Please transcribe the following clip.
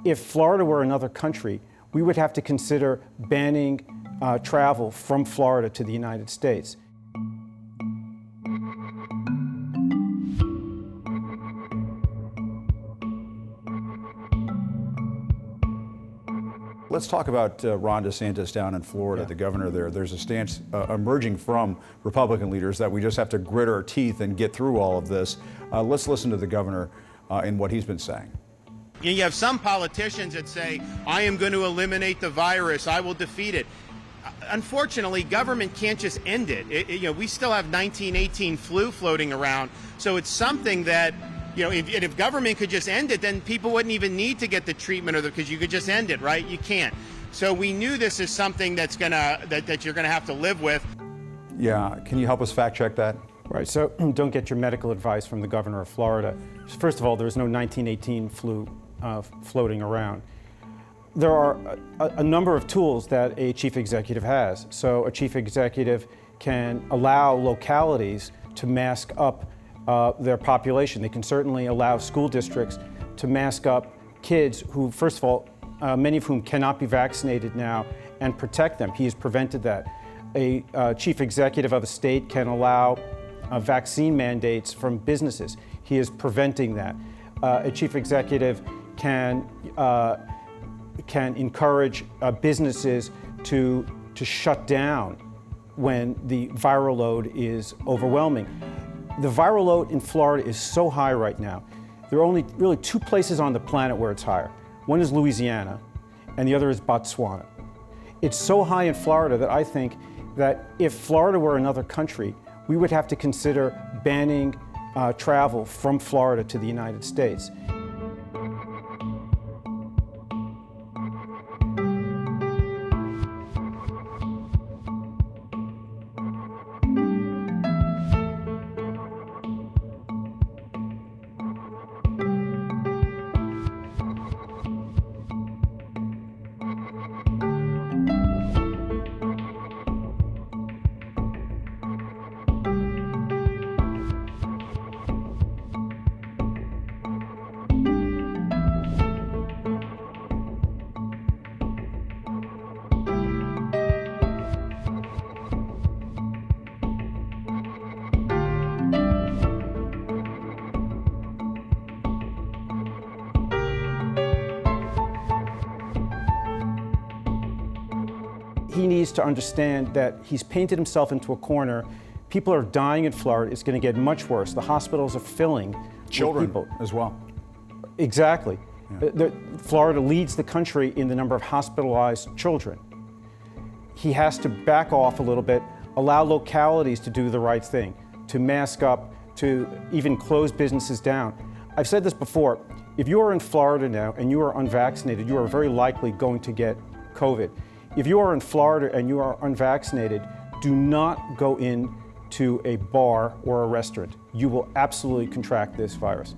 If Florida were another country, we would have to consider banning travel from Florida to the United States. Let's talk about Ron De Santis down in Florida, Yeah. the governor there. There's a stance emerging from Republican leaders that we just have to grit our teeth and get through all of this. Let's listen to the governor and what he's been saying. You have some politicians that say, I am going to eliminate the virus, I will defeat it. Unfortunately, government can't just end it. We still have 1918 flu floating around, so it's something that, if government could just end it, then people wouldn't even need to get the treatment because you could just end it, right? You can't. So we knew this is something that you're gonna have to live with. Yeah, can you help us fact check that? Right, so don't get your medical advice from the governor of Florida. First of all, there's no 1918 flu floating around. There are a number of tools that a chief executive has. So a chief executive can allow localities to mask up their population. They can certainly allow school districts to mask up kids who, first of all, many of whom cannot be vaccinated now, and protect them. He has prevented that. A chief executive of a state can allow vaccine mandates from businesses. He is preventing that. A chief executive can encourage businesses to shut down when the viral load is overwhelming. The viral load in Florida is so high right now. There are only really two places on the planet where it's higher. One is Louisiana, and the other is Botswana. It's so high in Florida that I think that if Florida were another country, we would have to consider banning travel from Florida to the United States. He needs to understand that he's painted himself into a corner. People are dying in Florida. It's going to get much worse. The hospitals are filling Children with people as well. Exactly. Yeah. Florida leads the country in the number of hospitalized children. He has to back off a little bit, allow localities to do the right thing, to mask up, to even close businesses down. I've said this before, if you are in Florida now and you are unvaccinated, you are very likely going to get COVID. If you are in Florida and you are unvaccinated, do not go in to a bar or a restaurant. You will absolutely contract this virus.